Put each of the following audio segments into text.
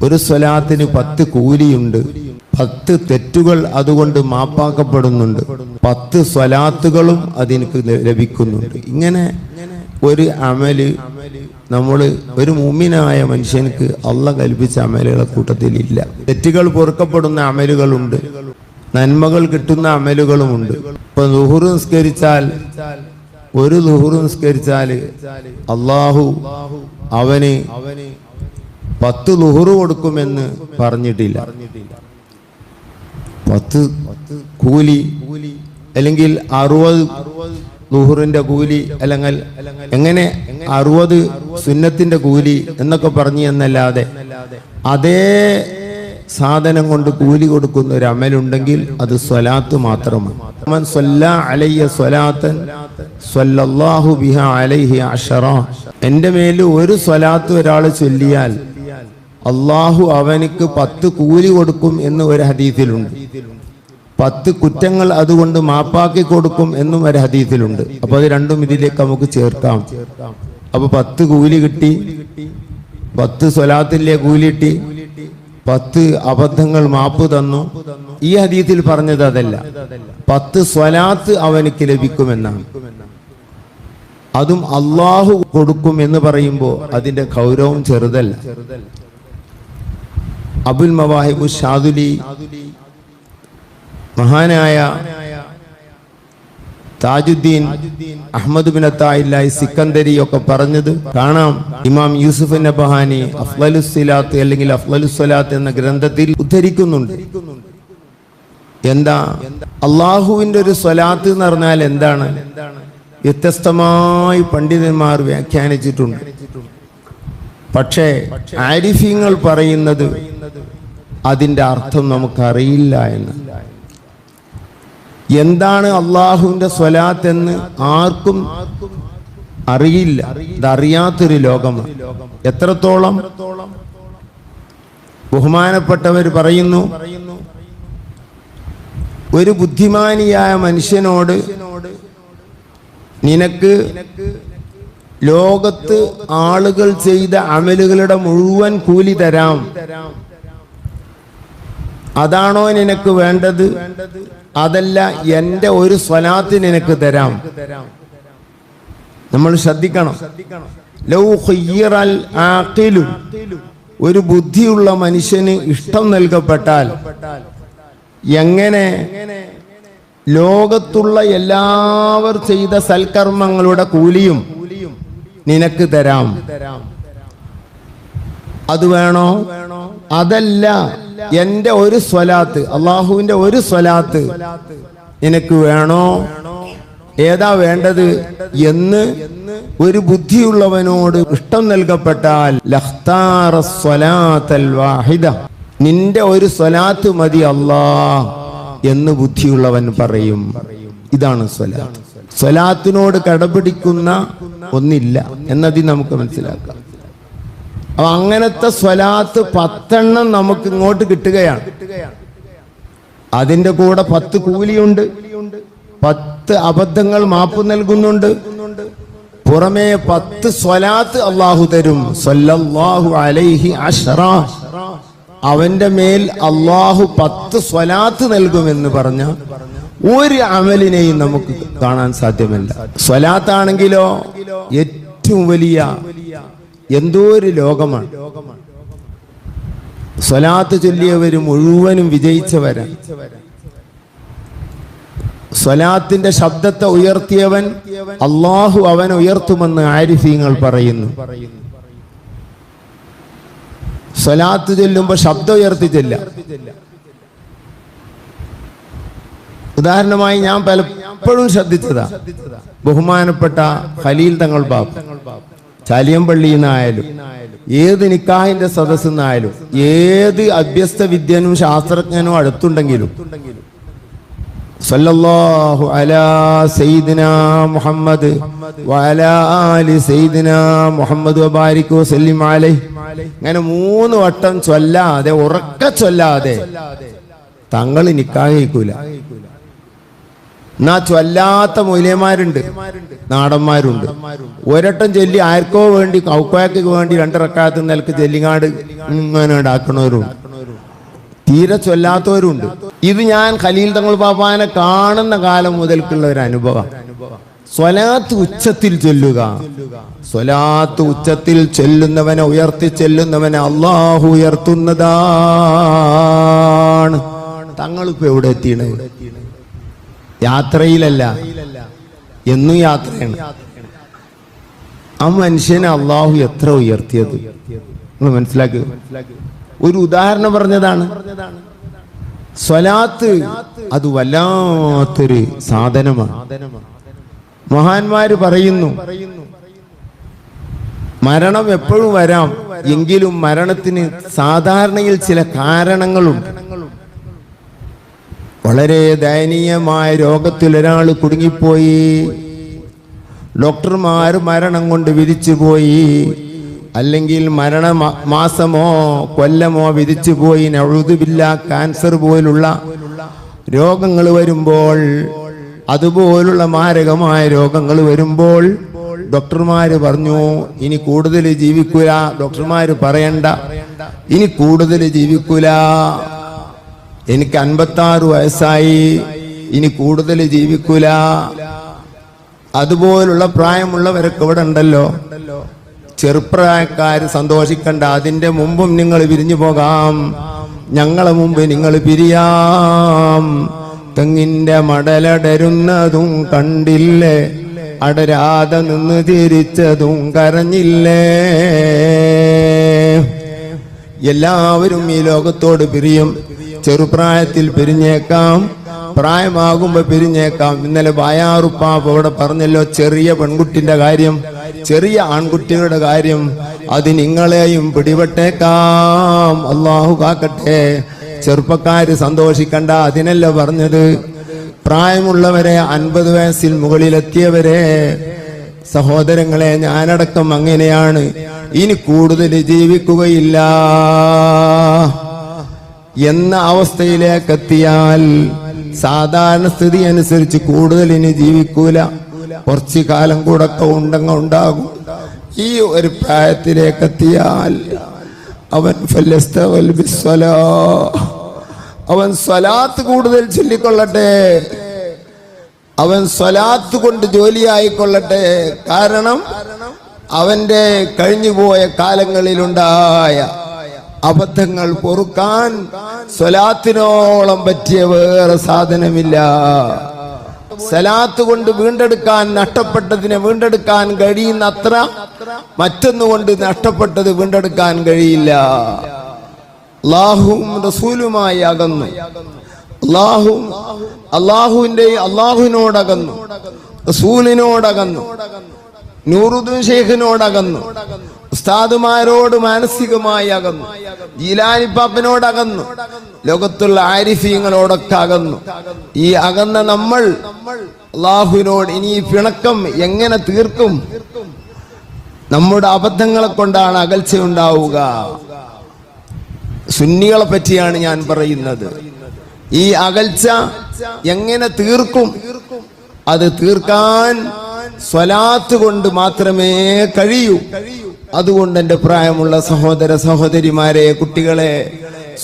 ഒരു സ്വലാത്തിന് 10 കൂലിയുണ്ട്, 10 തെറ്റുകൾ അതുകൊണ്ട് മാപ്പാക്കപ്പെടുന്നുണ്ട്, 10 സ്വലാത്തുകളും അതിനക്ക് ലഭിക്കുന്നുണ്ട്. ഇങ്ങനെ ഒരു അമല് ഒരു മുഅ്മിനായ മനുഷ്യർക്ക് അള്ളാഹ് കൽപ്പിച്ച അമലുകളുടെ കൂട്ടത്തിൽ ഇല്ല. തെറ്റുകൾ പൊറുക്കപ്പെടുന്ന അമലുകളുണ്ട്, നന്മകൾ കിട്ടുന്ന അമലുകളുമുണ്ട്. ഇപ്പൊ ളുഹർ നിസ്കരിച്ചാൽ, ഒരു ളുഹർ നിസ്കരിച്ചാൽ അള്ളാഹു അവന് 10 ളുഹർ കൊടുക്കുമെന്ന് പറഞ്ഞിട്ടില്ല. 10 കൂലി അല്ലെങ്കിൽ 60 ളുഹറിന്റെ കൂലി, അല്ലെങ്കിൽ എങ്ങനെ 60 സുന്നത്തിന്റെ കൂലി എന്നൊക്കെ പറഞ്ഞു എന്നല്ലാതെ അതേ സാധനം കൊണ്ട് കൂലി കൊടുക്കുന്ന ഒരു അമലുണ്ടെങ്കിൽ അത് സ്വലാത്ത് മാത്രമാണ്. മൻ സ്വല്ലാ അലയ്യ സ്വലാത്തൻ സ്വല്ലല്ലാഹു ബിഹാ അലൈഹി അശറ. എൻ്റെ മേൽ ഒരു സ്വലാത്ത് ഒരാൾ ചൊല്ലിയാൽ അള്ളാഹു അവനിക്ക് 10 കൂലി കൊടുക്കും എന്ന് ഒരു ഹദീസിലുണ്ട്. 10 കുറ്റങ്ങൾ അതുകൊണ്ട് മാപ്പാക്കി കൊടുക്കും എന്നും ഒരു ഹദീസിലുണ്ട്. അപ്പൊ അത് രണ്ടും ഇതിലേക്ക് നമുക്ക് ചേർക്കാം. അപ്പൊ 10 കൂലി കിട്ടി, 10 സ്വലാത്തിലെ കൂലി കിട്ടി, 10 അബദ്ധങ്ങൾ മാപ്പ് തന്നു. ഈ ഹദീസിൽ പറഞ്ഞത് അതല്ല, 10 സ്വലാത്ത് അവനിക്ക് ലഭിക്കുമെന്നാണ്. അതും അള്ളാഹു കൊടുക്കും എന്ന് പറയുമ്പോൾ അതിന്റെ ഗൗരവം ചെറുതല്ല. അബുൽ മവാഹിബു ഷാദുലി, മഹാനായ താജുദ്ദീൻ അഹ്മദ് ബിൻ അത്താഇല്ലാഹി സിക്കന്ദരി ഒക്കെ പറഞ്ഞത് കാണാം. ഇമാം യൂസുഫ് നബഹാനി അഫ്ളലുസ് സ്വലാത്ത് അല്ലെങ്കിൽ അഫ്ളലുസ് സ്വലാത്ത് എന്ന ഗ്രന്ഥത്തിൽ ഉദ്ധരിക്കുന്നുണ്ട്. എന്താ അള്ളാഹുവിന്റെ ഒരു സ്വലാത്ത് എന്ന് പറഞ്ഞാൽ എന്താണ്? വ്യത്യസ്തമായി പണ്ഡിതന്മാർ വ്യാഖ്യാനിച്ചിട്ടുണ്ട്. പക്ഷേ ആരിഫീങ്ങൾ പറയുന്നത് അതിന്റെ അർത്ഥം നമുക്കറിയില്ല എന്ന്. എന്താണ് അള്ളാഹുവിന്റെ സ്വലാത്ത് എന്ന് ആർക്കും അറിയില്ല. ഇതറിയാത്തൊരു ലോകമാണ്. എത്രത്തോളം ബഹുമാനപ്പെട്ടവർ പറയുന്നു, ഒരു ബുദ്ധിമാനിയായ മനുഷ്യനോട് നിനക്ക് ലോകത്ത് ആളുകൾ ചെയ്ത അമലുകളുടെ മുഴുവൻ കൂലി തരാം, അതാണോ നിനക്ക് വേണ്ടത്? അതല്ല, എൻ്റെ ഒരു സ്വലാത്ത് നിനക്ക് തരാം. നമ്മൾ ശ്രദ്ധിക്കണം. ലൗ ഖയ്യിറൽ ആഖിലു, ഒരു ബുദ്ധിയുള്ള മനുഷ്യന് ഇഷ്ടം നൽകപ്പെട്ടാൽ എങ്ങനെ ലോകത്തുള്ള എല്ലാവർ ചെയ്ത സൽക്കർമ്മങ്ങളുടെ കൂലിയും നിനക്ക് തരാം, അത് വേണോ? അതല്ല, എൻ്റെ ഒരു സ്വലാത്ത്, അള്ളാഹുവിന്റെ ഒരു സ്വലാത്ത് നിനക്ക് വേണോ? ഏതാ വേണ്ടത് എന്ന് ഒരു ബുദ്ധിയുള്ളവനോട് ഇഷ്ടം നൽകപ്പെട്ടാൽ ലഖ്താറ സ്വലാത്തൽ വാഹിദ, നിന്റെ ഒരു സ്വലാത്ത് മതി അല്ലാഹ് എന്ന് ബുദ്ധിയുള്ളവൻ പറയും. ഇതാണ് സ്വലാത്ത്. സ്വലാത്തിനോട് കടപിടിക്കുന്ന ഒന്നില്ല എന്നതി നമുക്ക് മനസ്സിലാക്കാം. അപ്പൊ അങ്ങനത്തെ സ്വലാത്ത് 10 നമുക്ക് ഇങ്ങോട്ട് കിട്ടുകയാണ്. അതിന്റെ കൂടെ 10 കൂലിയുണ്ട്, 10 അബദ്ധങ്ങൾ മാപ്പ് നൽകുന്നുണ്ട്, പുറമേ 10 സ്വലാത്ത് അള്ളാഹു തരും. സല്ലല്ലാഹു അലൈഹി അശ്റ, അവന്റെ മേൽ അള്ളാഹു 10 സ്വലാത്ത് നൽകുമെന്ന് പറഞ്ഞ ഒരു അമലിനെയും നമുക്ക് കാണാൻ സാധ്യമല്ല. സ്വലാത്താണെങ്കിലോ ഏറ്റവും വലിയ എന്തോ ഒരു ലോകമാണ്. സ്വലാത്ത് ചൊല്ലിയവര് മുഴുവനും വിജയിച്ചവരാണ്. സ്വലാത്തിന്റെ ശബ്ദത്തെ ഉയർത്തിയവൻ അള്ളാഹു അവനെ ഉയർത്തുമെന്ന് ആരിഫീങ്ങൾ പറയുന്നു. സ്വലാത്ത് ചൊല്ലുമ്പോ ശബ്ദം ഉയർത്തി ചെല്ലാം. ഉദാഹരണമായി ഞാൻ പലപ്പോഴും ശ്രദ്ധിച്ചതാ, ബഹുമാനപ്പെട്ട ഖലീൽ തങ്ങൾ ബാബ ചാലിയമ്പള്ളിയിൽ നിന്നായാലും ഏത് നിക്കാഹിന്റെ സദസ്സിൽ നിന്നായാലും ഏത് അഭ്യസ്ത വിദ്യനും ശാസ്ത്രജ്ഞനും അടുത്തുണ്ടെങ്കിലും സല്ലല്ലാഹു അലാ സയ്യിദിനാ മുഹമ്മദ് വഅലാ ആലി സയ്യിദിനാ മുഹമ്മദ് വബാരിക് വസല്ലിം അലൈഹി അങ്ങനെ 3 വട്ടം ചൊല്ലാതെ, ഉറക്കെ ചൊല്ലാതെ തങ്ങൾ നിക്കാഹ് കഴിക്കൂല. എന്നാ ചൊല്ലാത്ത മൊയ്ലിയന്മാരുണ്ട്, നാടന്മാരുണ്ട്. ഒരട്ടം ചൊല്ലി ആർക്കോ വേണ്ടി കൗക്കോയക്ക് വേണ്ടി 2 റക്അത്ത് നിലക്ക് ചെല്ലിങ്ങാട് ഇങ്ങനെ ഉണ്ടാക്കണവരുണ്ട്, തീരെ ചൊല്ലാത്തവരുണ്ട്. ഇത് ഞാൻ ഖലീൽ തങ്ങൾ ബാബാനെ കാണുന്ന കാലം മുതൽക്കുള്ള ഒരു അനുഭവം. സ്വലാത്ത് ഉച്ചത്തിൽ ചൊല്ലുക. സ്വലാത്ത് ഉച്ചത്തിൽ ചൊല്ലുന്നവനെ, ഉയർത്തി ചെല്ലുന്നവനെ അള്ളാഹു ഉയർത്തുന്നതാണ്. തങ്ങളിപ്പോ എവിടെ എത്തിയാണ്? യാത്രയിലല്ല, എന്നും യാത്രയാണ്. ആ മനുഷ്യനെ അള്ളാഹു എത്ര ഉയർത്തിയത് നിങ്ങൾ മനസ്സിലാക്കുക. ഒരു ഉദാഹരണം പറഞ്ഞതാണ്. സ്വലാത്ത് അത് വല്ലാത്തൊരു സാധനമാണ്. മഹാന്മാര് പറയുന്നു, മരണം എപ്പോഴും വരാം, എങ്കിലും മരണത്തിന് സാധാരണയിൽ ചില കാരണങ്ങളുണ്ട്. വളരെ ദയനീയമായ രോഗത്തിൽ ഒരാൾ കുടുങ്ങിപ്പോയി, ഡോക്ടർമാർ മരണം കൊണ്ട് വിധിച്ചു പോയി, അല്ലെങ്കിൽ മാസമോ കൊല്ലമോ വിധിച്ചു പോയി, നഊദുബില്ല, ക്യാൻസർ പോലുള്ള രോഗങ്ങൾ വരുമ്പോൾ, അതുപോലുള്ള മാരകമായ രോഗങ്ങൾ വരുമ്പോൾ ഡോക്ടർമാര് പറഞ്ഞു ഇനി കൂടുതൽ ജീവിക്കൂല. ഡോക്ടർമാര് പറയണ്ട ഇനി കൂടുതൽ ജീവിക്കൂല, എനിക്ക് 56 വയസ്സായി, ഇനി കൂടുതൽ ജീവിക്കൂല. അതുപോലുള്ള പ്രായമുള്ളവരൊക്കെ ഇവിടെ ഉണ്ടല്ലോ. ചെറുപ്രായക്കാര് സന്തോഷിക്കണ്ട, അതിന്റെ മുമ്പും നിങ്ങൾ പിരിഞ്ഞു പോകാം, ഞങ്ങളെ മുമ്പ് നിങ്ങൾ പിരിയാം. തെങ്ങിന്റെ മടലടരുന്നതും കണ്ടില്ലേ, അടരാതെ നിന്ന് തിരിച്ചതും കരഞ്ഞില്ലേ. എല്ലാവരും ഈ ലോകത്തോട് പിരിയും. ചെറുപ്രായത്തിൽ പിരിഞ്ഞേക്കാം, പ്രായമാകുമ്പോ പിരിഞ്ഞേക്കാം. ഇന്നലെ ബായാറുപ്പാപ്പ ഇവിടെ പറഞ്ഞല്ലോ ചെറിയ പെൺകുട്ടിന്റെ കാര്യം, ചെറിയ ആൺകുട്ടികളുടെ കാര്യം. അത് നിങ്ങളെയും പിടിപെട്ടേക്കാം, അള്ളാഹു കാക്കട്ടെ. ചെറുപ്പക്കാര് സന്തോഷിക്കണ്ട, അതിനല്ല പറഞ്ഞത്. പ്രായമുള്ളവരെ, 50 വയസ്സിൽ മുകളിലെത്തിയവരെ, സഹോദരങ്ങളെ, ഞാനടക്കം അങ്ങനെയാണ്. ഇനി കൂടുതൽ ജീവിക്കുകയില്ല എന്ന അവസ്ഥയിലേക്ക് എത്തിയാൽ, സാധാരണ സ്ഥിതി അനുസരിച്ച് കൂടുതൽ ഇനി ജീവിക്കൂല, കുറച്ചു കാലം കൂടെ ഉണ്ടാകും. ഈ ഒരു പ്രായത്തിലേക്ക് എത്തിയാൽ അവൻ സ്വലാത്ത് കൂടുതൽ ചൊല്ലിക്കൊള്ളട്ടെ, അവൻ സ്വലാത്ത് കൊണ്ട് ജോലിയായിക്കൊള്ളട്ടെ. കാരണം അവന്റെ കഴിഞ്ഞുപോയ കാലങ്ങളിലുണ്ടായ അബദ്ധങ്ങൾ പൊറുക്കാൻ സ്വലാത്തിനോളം പറ്റിയ വേറെ സാധനമില്ല. സലാത്ത് കൊണ്ട് വീണ്ടെടുക്കാൻ, നഷ്ടപ്പെട്ടതിനെ വീണ്ടെടുക്കാൻ കഴിയുന്ന അത്ര മറ്റൊന്നുകൊണ്ട് നഷ്ടപ്പെട്ടത് വീണ്ടെടുക്കാൻ കഴിയില്ല. അല്ലാഹുവും റസൂലുമായി അകന്നു, അള്ളാഹുവിനോടകന്നു, റസൂലിനോടകന്നു, നൂറുദ്ദീൻ ശൈഖിനോടകന്നു, ഉസ്താദുമാരോട് മാനസികമായി അകന്നു, ജീലാനി പാപ്പനോടകന്നു, ലോകത്തുള്ള ആരിഫീങ്ങളോടൊക്കെ അകന്നു. ഈ അകന്ന നമ്മൾ അള്ളാഹുവിനോട് ഇനി ഈ പിണക്കം എങ്ങനെ തീർക്കും? നമ്മുടെ അബദ്ധങ്ങളെ കൊണ്ടാണ് അകൽച്ചയുണ്ടാവുക. സുന്നികളെ പറ്റിയാണ് ഞാൻ പറയുന്നത്. ഈ അകൽച്ച എങ്ങനെ തീർക്കും? അത് തീർക്കാൻ സ്വലാത്ത് കൊണ്ട് മാത്രമേ കഴിയൂ. അതുകൊണ്ട് എൻ്റെ പ്രായമുള്ള സഹോദര സഹോദരിമാരെ, കുട്ടികളെ,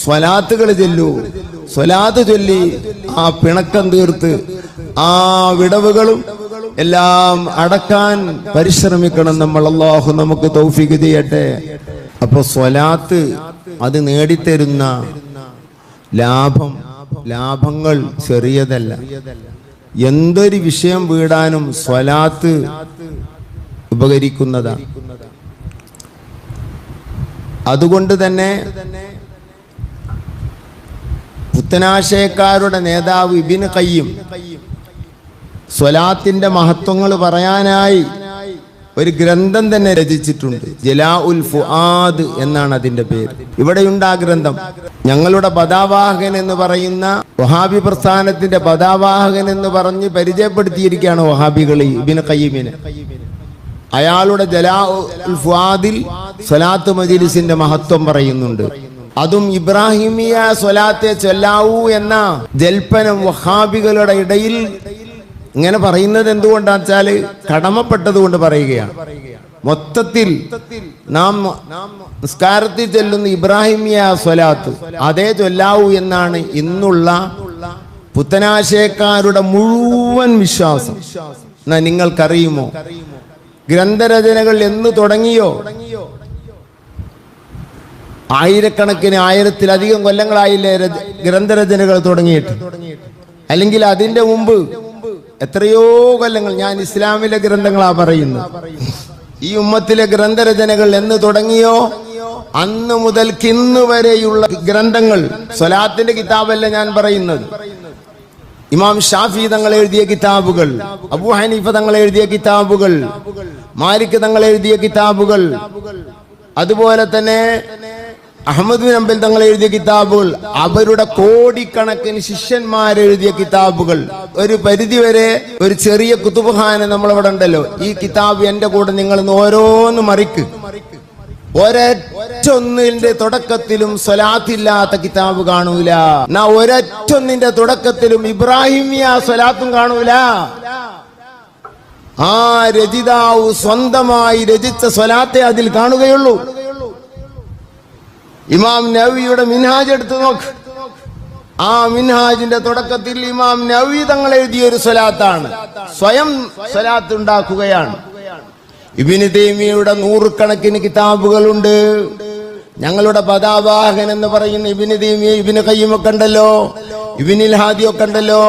സ്വലാത്തുകൾ ചൊല്ലൂ. സ്വലാത്ത് ചൊല്ലി ആ പിണക്കം തീർത്ത് ആ വിടവുകളും എല്ലാം അടക്കാൻ പരിശ്രമിക്കണം നമ്മൾ. അല്ലാഹു നമുക്ക് തൗഫീഖ് ചെയ്യട്ടെ. അപ്പൊ സ്വലാത്ത് അത് നേടിത്തരുന്ന ലാഭങ്ങൾ ചെറിയതല്ല. എന്തൊരു വിഷയം വീടാനും സ്വലാത്ത് ഉപകരിക്കുന്നതാണ്. അതുകൊണ്ട് തന്നെ പുത്തനാശയക്കാരുടെ നേതാവ് ഇബ്നു ഖയ്യിം സ്വലാത്തിന്റെ മഹത്വങ്ങൾ പറയാനായി ഒരു ഗ്രന്ഥം തന്നെ രചിച്ചിട്ടുണ്ട്. ജലാഉൽ ഫുആദ് എന്നാണ് അതിന്റെ പേര്. ഇവിടെയുണ്ട് ആ ഗ്രന്ഥം. ഞങ്ങളുടെ പതാവാഹകൻ എന്ന് പറയുന്ന വഹാബി പ്രസ്ഥാനത്തിന്റെ പതാവാഹകൻ എന്ന് പറഞ്ഞ് പരിചയപ്പെടുത്തിയിരിക്കുകയാണ് വഹാബികൾ ഇബ്നു ഖയ്യിമിനെ. അയാളുടെ ജലാഉൽ ഫുആദിൽ സ്വലാത്ത് മജ്ലിസിന്റെ മഹത്വം പറയുന്നുണ്ട്. അതും ഇബ്രാഹിമിയ സ്വലാത്തെ ചൊല്ലാവൂ എന്ന ജൽപ്പനം വഹാബികളുടെ ഇടയിൽ ഇങ്ങനെ പറയുന്നത് എന്തുകൊണ്ടാന്ന് വെച്ചാല് കടമപ്പെട്ടത് കൊണ്ട് പറയുകയാണ്. മൊത്തത്തിൽ നാം നിസ്കാരത്തിൽ ചൊല്ലുന്ന ഇബ്രാഹിമിയ സ്വലാത്ത് അതേ ചൊല്ലാവൂ എന്നാണ് ഇന്നുള്ള പുത്തനാശയക്കാരുടെ മുഴുവൻ വിശ്വാസം. എന്നാ നിങ്ങൾക്കറിയുമോ ഗ്രന്ഥരചനകൾ എന്ന് തുടങ്ങിയോ? ആയിരക്കണക്കിന് ആയിരത്തിലധികം കൊല്ലങ്ങളായില്ലേ ഗ്രന്ഥരചനകൾ തുടങ്ങിയിട്ട്? അല്ലെങ്കിൽ അതിന്റെ മുമ്പ് എത്രയോ കൊല്ലങ്ങൾ? ഞാൻ ഇസ്ലാമിലെ ഗ്രന്ഥങ്ങളാ പറയുന്നത്. ഈ ഉമ്മത്തിലെ ഗ്രന്ഥരചനകൾ എന്ന് തുടങ്ങിയോ അന്ന് മുതൽക്ക് ഇന്ന് വരെയുള്ള ഗ്രന്ഥങ്ങൾ, സ്വലാത്തിന്റെ കിതാബല്ല ഞാൻ പറയുന്നത്, ഇമാം ഷാഫി തങ്ങൾ എഴുതിയ കിതാബുകൾ, അബൂ ഹനീഫ തങ്ങൾ എഴുതിയ കിതാബുകൾ, മാലിക് തങ്ങൾ എഴുതിയ കിതാബുകൾ, അതുപോലെ തന്നെ അഹ്മദ് ബിൻ ഹംബൽ തങ്ങൾ എഴുതിയ കിതാബുകൾ, അവരുടെ കോടിക്കണക്കിന് ശിഷ്യന്മാരെഴുതിയ കിതാബുകൾ, ഒരു പരിധിവരെ ഒരു ചെറിയ കുതുബ്ഖാന നമ്മളവിടെ ഉണ്ടല്ലോ. ഈ കിതാബ് എന്റെ കൂടെ നിങ്ങൾ ഓരോന്ന് മറിക്ക്. ഒരൊറ്റൊന്നിന്റെ തുടക്കത്തിലും സ്വലാത്തില്ലാത്ത കിതാബ് കാണൂല. ഒരൊറ്റൊന്നിന്റെ തുടക്കത്തിലും ഇബ്രാഹിമിയ സ്വലാത്തും കാണൂല. ആ രചിതാവ് സ്വന്തമായി രചിച്ച സ്വലാത്തെ അതിൽ കാണുകയുള്ളൂ. ഇമാം നവവിയുടെ മിൻഹാജ് എടുത്തു നോക്ക്. ആ മിൻഹാജിന്റെ തുടക്കത്തിൽ ഇമാം നവവി തങ്ങൾ എഴുതിയ ഒരു സ്വലാത്താണ്. സ്വയം സ്വലാത്ത് ഉണ്ടാക്കുകയാണ്. ഇബ്നു തൈമിയയുടെ നൂറുകണക്കിന് കിതാബുകളുണ്ട്. ഞങ്ങളുടെ പദാവാഹകൻ എന്ന് പറയുന്ന ഇബ്നു തൈമിയ, ഇബ്നു ഖയ്യിം ഒക്കെ ഉണ്ടല്ലോ, ഇബ്നുൽ ഹാദി ഒക്കെ ഉണ്ടല്ലോ.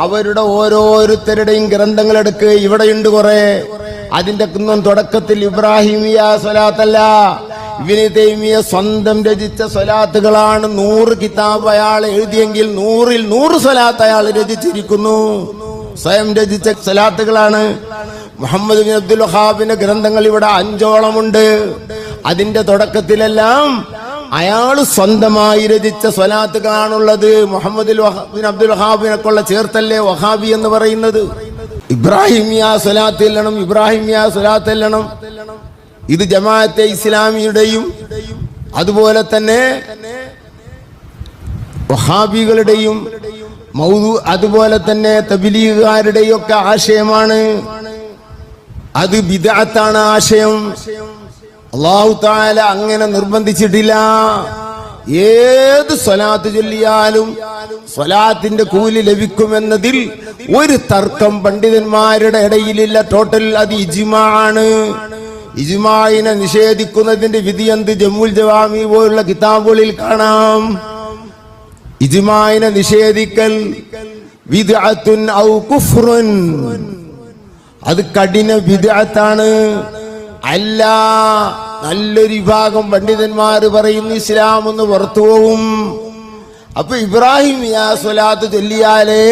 അവരുടെ ഓരോരുത്തരുടെയും ഗ്രന്ഥങ്ങൾ എടുക്കുക. ഇവിടെയുണ്ട് കുറെ. അതിന്റെ തുടക്കത്തിൽ ഇബ്രാഹിമിയ സ്വലാത്തല്ല, ഇബ്നു തൈമിയ സ്വന്തം രചിച്ച സ്വലാത്തുകളാണ്. 100 കിതാബ് അയാൾ എഴുതിയെങ്കിൽ 100ൽ 100 സ്വലാത്ത് അയാൾ രചിച്ചിരിക്കുന്നു. സ്വയം രചിച്ച സ്വലാത്തുകളാണ്. മുഹമ്മദ് ബിൻ അബ്ദുൽ വഹാബിന്റെ ഗ്രന്ഥങ്ങൾ ഇവിടെ 5ഓളമുണ്ട്. അതിന്റെ തുടക്കത്തിലെല്ലാം അയാൾ സ്വന്തമായി രചിച്ച സ്വലാത്തുകളാണുള്ളത്. മുഹമ്മദ് ബിൻ അബ്ദുൽ വഹാബിനെക്കൊള്ള ചേർത്തല്ലേ വഹാബി എന്ന് പറയുന്നത്. ഇബ്രാഹിമിയ സ്വലാത്ത് എല്ലണം, ഇബ്രാഹിമിയ സ്വലാത്ത് എല്ലണം. ഇത് ജമാഅത്തെ ഇസ്ലാമിയുടെയും അതുപോലെ തന്നെ വഹാബികളുടെയും അതുപോലെ തന്നെ തബ്ലീഗുകാരുടെയും ഒക്കെ ആശയമാണ്. അത് ബിദ്അത്താണ് ആശയം. അല്ലാഹു തആല അങ്ങനെ നിർബന്ധിച്ചിട്ടില്ല. ഏത് സ്വലാത്ത് ചൊല്ലിയാലും സ്വലാത്തിന്റെ കൂലി ലഭിക്കുമെന്നതിൽ ഒരു തർക്കം പണ്ഡിതന്മാരുടെ ഇടയിലില്ല. ടോട്ടൽ അത് ഇജ്മാ ആണ്. ഇജ്മാഇനെ നിഷേധിക്കുന്നതിന്റെ വിധി എന്ത്? ജമുൽ ജവാമി പോലുള്ള കിതാബുകളിൽ കാണാം. ഇജ്മാഇനെ നിഷേധിക്കൽ ബിദ്അത്തുൻ ഔ കുഫ്റുൻ, അത് കഠിന ബിദ്അത്താണ്. അല്ല, നല്ലൊരു വിഭാഗം പണ്ഡിതന്മാർ പറയുന്നു ഇസ്ലാം എന്ന് പുറത്തു പോകും. അപ്പൊ ഇബ്രാഹിമിയ സ്വലാത്ത് ചൊല്ലിയാലേ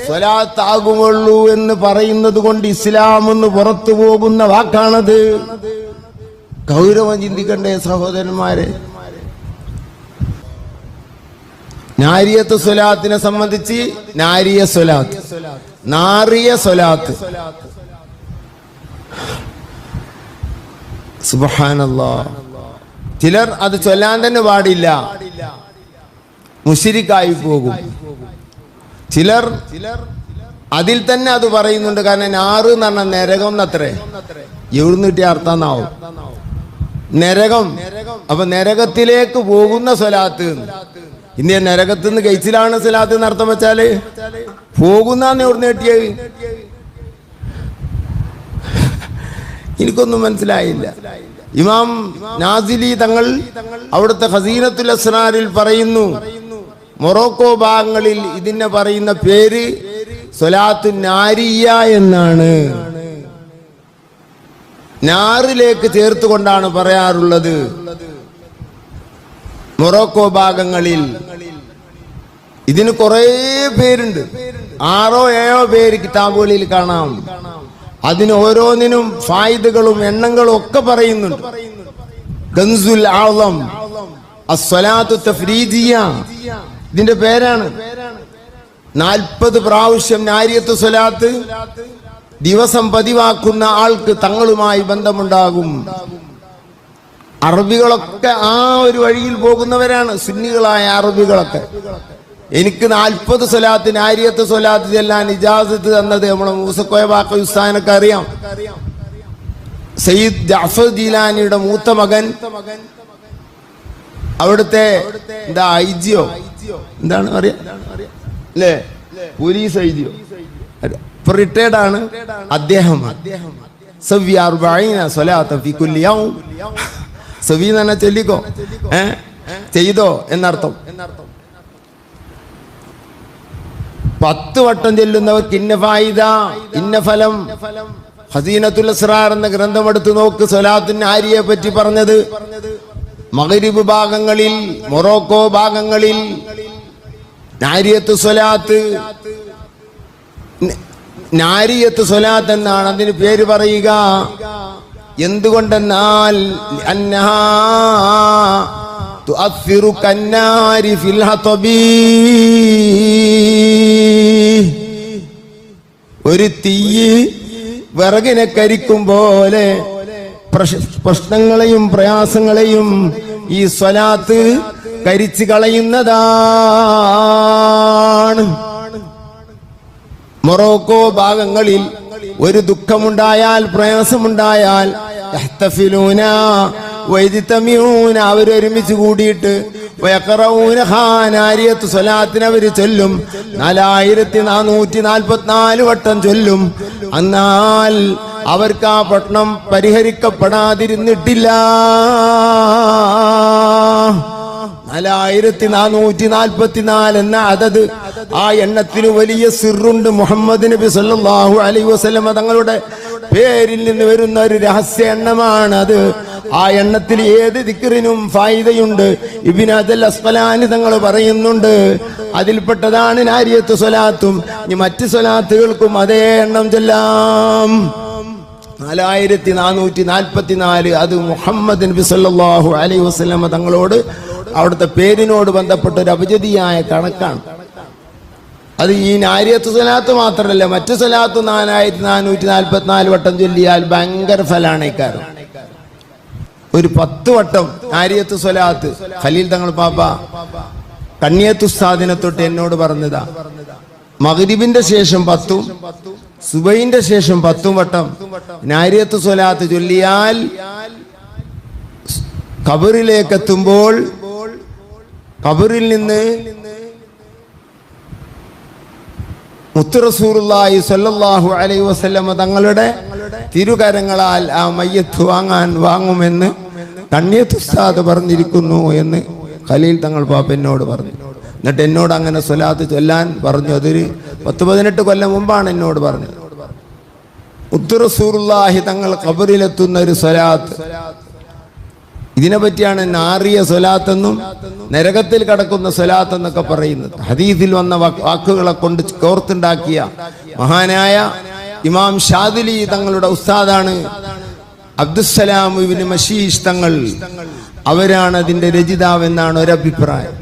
സ്വലാത്താകുമുള്ളൂ എന്ന് പറയുന്നത് കൊണ്ട് ഇസ്ലാം എന്ന് പുറത്തു പോകുന്ന വാക്കാണത്. ഗൗരവം ചിന്തിക്കണ്ടേ സഹോദരന്മാരെ? നാരിയത്ത് സ്വലാത്തിനെ സംബന്ധിച്ച് നാരിയ സ്വലാത്ത്, നാറിയ സ്വലാത്ത്, സുബ്ഹാനല്ലാഹ്, ചിലർ അത് ചൊല്ലാൻ തന്നെ പാടില്ല, മുശ്രിക്കായി പോകും. ചിലർ അതിൽ തന്നെ അത് പറയുന്നുണ്ട്. കാരണം നാറ് എന്ന് പറഞ്ഞാൽ നരകം എന്നത്രേ. എവിടുന്ന് കിട്ടിയ അർത്ഥാന്നാവും നരകം. അപ്പൊ നരകത്തിലേക്ക് പോകുന്ന സ്വലാത്ത്. ഇന്ത്യ നരകത്തുനിന്ന് കഴിച്ചിലാണ് സ്വലാത്ത് എന്ന് അർത്ഥം വെച്ചാല് പോകുന്ന എവിടുന്ന് കിട്ടിയത് എനിക്കൊന്നും മനസ്സിലായില്ല. ഇമാം നാസിലി തങ്ങൾ അവിടുത്തെ ഖസീനത്തുൽ അസ്റാറിൽ പറയുന്നു, മൊറോക്കോ ഭാഗങ്ങളിൽ ഇതിനെ പറയുന്ന പേര് സ്വലാത്തു നാരിയ എന്നാണ്. നാറിലേക്ക് ചേർത്തുകൊണ്ടാണ് പറയാറുള്ളത്. മൊറോക്കോ ഭാഗങ്ങളിൽ ഇതിന് കുറെ പേരുണ്ട്. 6ഓ 7ഓ പേര് കിതാബുകളിൽ കാണാം. അതിന് ഓരോന്നിനും ഫായിദകളും എണ്ണങ്ങളും ഒക്കെ പറയുന്നുണ്ട്. കൻസുൽ ആളം, അസ്സലാത്തു തഫ്രീദിയ, ഇതിന്റെ പേരാണ്. 40 പ്രാവശ്യം നാരിയത്ത് സ്വലാത്ത് ദിവസം പതിവാക്കുന്ന ആൾക്ക് തങ്ങളുമായി ബന്ധമുണ്ടാകും. അറബികളൊക്കെ ആ ഒരു വഴിയിൽ പോകുന്നവരാണ്, സുന്നികളായ അറബികളൊക്കെ. എനിക്ക് 40 സ്വലാത്ത് നാരിയത്ത് സ്വലാത്ത് ചെല്ലാൻ ഇജാസത്ത് തന്നത് നമ്മളെ മൂസക്കോയ ബാക്ക ഉസ്താദിനൊക്കെ അറിയാം. സയ്യിദ് ജഅഫർ ജീലാനിയുടെ മൂത്ത മകൻ അവിടുത്തെ എന്താ ഐജിയോ എന്താണ് അറിയാ അല്ലേ, പോലീസ് ഐജിയോ ഇപ്പൊ റിട്ടയർഡ് ആണ് അദ്ദേഹം. സവ്വി 40 സ്വലാത്ത് ഫി കുല്ലി യൗം. സവ്വി എന്ന് പറഞ്ഞാൽ ചൊല്ലിക്കോ, ചെയ്തോ എന്നർത്ഥം. 10 വട്ടം ചെല്ലുന്നവർക്ക് ഇന്ന ഫായിദ, ഇന്ന ഫലം. ഖസീനത്തുൽ അസ്റാർ എന്ന ഗ്രന്ഥം എടുത്ത് നോക്ക്, സ്വലാത്തുൻ നാരിയെ പറ്റി പറഞ്ഞത്. മഗ്രിബ് ഭാഗങ്ങളിൽ, മൊറോക്കോ ഭാഗങ്ങളിൽ നാരിയത്ത് സ്വലാത്ത്, നാരിയത്ത് സ്വലാത്ത് എന്നാണ് അതിന് പേര് പറയുക. എന്തുകൊണ്ടെന്നാൽ അന്നഹാ തുഅസ്സിറു കന്നാരി ഫിൽ ഹതബി, ഒരു തീയ് വിറകിനെ കരിക്കും പോലെ പ്രശ്നങ്ങളെയും പ്രയാസങ്ങളെയും ഈ സ്വലാത്ത് കരിച്ചു കളയുന്നതാണ്. മൊറോക്കോ ഭാഗങ്ങളിൽ ഒരു ദുഃഖമുണ്ടായാൽ, പ്രയാസമുണ്ടായാൽ അവരൊരുമിച്ച് കൂടിയിട്ട് നാരിയത്ത് സ്വലാത്തിന് അവര് ചൊല്ലും. 4444 വട്ടം ചൊല്ലും. എന്നാൽ അവർക്ക് ആ പട്ടണം പരിഹരിക്കപ്പെടാതിരുന്നിട്ടില്ല. 4444 എന്ന അതത്, ആ എണ്ണത്തിന് വലിയ സിറുണ്ട്. മുഹമ്മദ് നബി സല്ലല്ലാഹു അലൈഹി വസല്ലം തങ്ങളുടെ പേരിൽ നിന്ന് വരുന്ന ഒരു രഹസ്യ എണ്ണമാണ് അത്. ആ എണ്ണത്തിൽ ഏത് ദിക്റിനും ഫായിദയുണ്ട്. ഇബ്നു അദൽ അസ്ഖലാനി തങ്ങൾ പറയുന്നുണ്ട്, അതിൽപ്പെട്ടതാണ് നാരിയത്ത് സ്വലാത്തും. ഇനി മറ്റ് സ്വലാത്തുകൾക്കും അതേ എണ്ണം ചൊല്ലാം. 4444 അത് മുഹമ്മദ് നബി സല്ലല്ലാഹു അലൈഹി വസല്ലം തങ്ങളോട് അവിടുത്തെ പേരിനോട് ബന്ധപ്പെട്ട ഒരു അഭിജതിയായ കണക്കാണ്. അത് ഈ നാരിയത്ത് സ്വലാത്ത് മാത്രമല്ല, മറ്റു സ്വലാത്ത് 4444 വട്ടം ചൊല്ലിയാൽ ഭയങ്കര ഫലാണ്. ഇക്കാരം ഒരു 10 വട്ടം നാരിയത്ത് സ്വലാത്ത് ഖലീൽ തങ്ങൾ പാപ്പ കണ്ണിയത്ത് ഉസ്താദിനെ തൊട്ട് എന്നോട് പറഞ്ഞതാ. മഗ്രിബിന്റെ ശേഷം 10ഉം സുബൈന്റെ ശേഷം 10 വട്ടം നാരിയത്ത് സ്വലാത്ത് ചൊല്ലിയാൽ ഖബറിലേക്ക് എത്തുമ്പോൾ ഖബറിൽ നിന്ന് മുത്ത് റസൂലുള്ളാഹി സ്വല്ലല്ലാഹു അലൈഹി വസല്ലം തങ്ങളുടെ തിരുകരങ്ങളാൽ ആ മയ്യത്ത് വാങ്ങുമെന്ന് കണ്ണിയത്ത് ഉസ്താദ് പറഞ്ഞിരിക്കുന്നു എന്ന് ഖലീൽ തങ്ങൾ പാപ്പ എന്നോട് പറഞ്ഞു. എന്നിട്ട് എന്നോട് അങ്ങനെ സ്വലാത്ത് ചൊല്ലാൻ പറഞ്ഞു. അതൊരു 10-18 കൊല്ലം മുമ്പാണ് എന്നോട് പറഞ്ഞത്. മുത്ത് റസൂലുള്ളാഹി തങ്ങൾ ഖബറിലെത്തുന്ന ഒരു സ്വലാത്ത്, ഇതിനെ പറ്റിയാണ് നാറിയ സ്വലാത്തെന്നും നരകത്തിൽ കടക്കുന്ന സ്വലാത്ത് എന്നൊക്കെ പറയുന്നത്. ഹദീസിൽ വന്ന വാക്കുകളെ കൊണ്ട് കോർത്തുണ്ടാക്കിയ മഹാനായ ഇമാം ഷാദിലി തങ്ങളുടെ ഉസ്താദാണ് അബ്ദുസ്സലാം ഇബ്നു മശീഷ് തങ്ങൾ. അവരാണ് അതിന്റെ രചയിതാവെന്നാണ് ഒരഭിപ്രായം.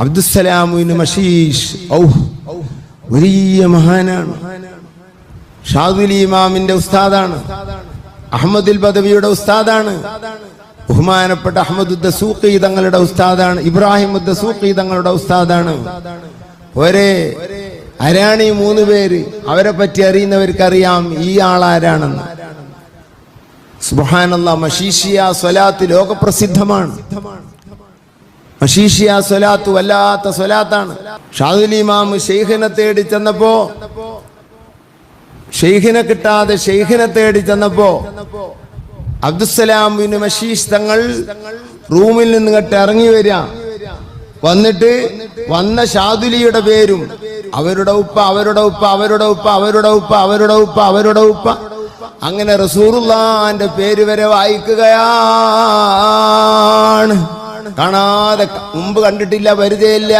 അബ്ദുസ്സലാം ഇബ്നു മശീഷ് വലിയ മഹാനാണ്. ഷാദിലി ഇമാമിന്റെ ഉസ്താദാണ്. അഹ്മദുൽ ബദവിയുടെ ഉസ്താദാണ്. ബഹുമാനപ്പെട്ട അഹ്മദ് ദസൂഖി തങ്ങളുടെ ഉസ്താദാണ്. ഇബ്രാഹിം ദസൂഖി തങ്ങളുടെ ഉസ്താദാണ്. ഒരേ അരാണി 3 പേര്. അവരെ പറ്റി അറിയുന്നവർക്കറിയാം ഈ ആളാരാണെന്ന്. സുബ്ഹാനല്ലാഹ്. മശീഷിയ സ്വലാത്ത് ലോകപ്രസിദ്ധമാണ്. മശീഷിയ സ്വലാത്ത് വല്ലാത്ത സ്വലാത്താണ്. ഷാദിലി ഇമാം ശൈഖിനെ തേടി ചെന്നപ്പോ, ഷെയ്ഖിനെ കിട്ടാതെ ഷെയ്ഖിനെ തേടി ചെന്നപ്പോ അബ്ദുസ്സലാം ഇബ്നു മശീഷ് തങ്ങൾ റൂമിൽ നിന്ന് ഇങ്ങോട്ട് ഇറങ്ങി വരിക. വന്നിട്ട് വന്ന ഷാദുലിയുടെ പേരും അവരുടെ ഉപ്പ, അവരുടെ ഉപ്പ, അവരുടെ ഉപ്പ, അവരുടെ ഉപ്പ, അവരുടെ ഉപ്പ, അവരുടെ ഉപ്പ, അങ്ങനെ റസൂലുള്ളാഹിന്റെ പേര് വരെ വായിക്കുകയാണ്. കാണാതെ, മുമ്പ് കണ്ടിട്ടില്ല, പരിചയമില്ല.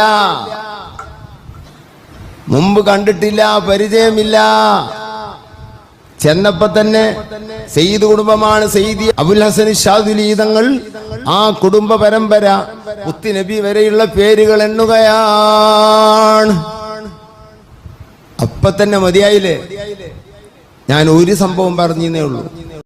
മുമ്പ് കണ്ടിട്ടില്ല, പരിചയമില്ല. ചെന്നപ്പോ തന്നെ സയ്യിദ് കുടുംബമാണ്. സയ്യിദി അബുൽ ഹസൻ ഷാദുലി തങ്ങൾ ആ കുടുംബ പരമ്പര മുത്ത് നബി വരെയുള്ള പേരുകൾ എണ്ണുകയാണ്. അപ്പൊ തന്നെ മതിയായില്ലേ? ഞാൻ ഒരു സംഭവം പറഞ്ഞേ ഉള്ളൂ.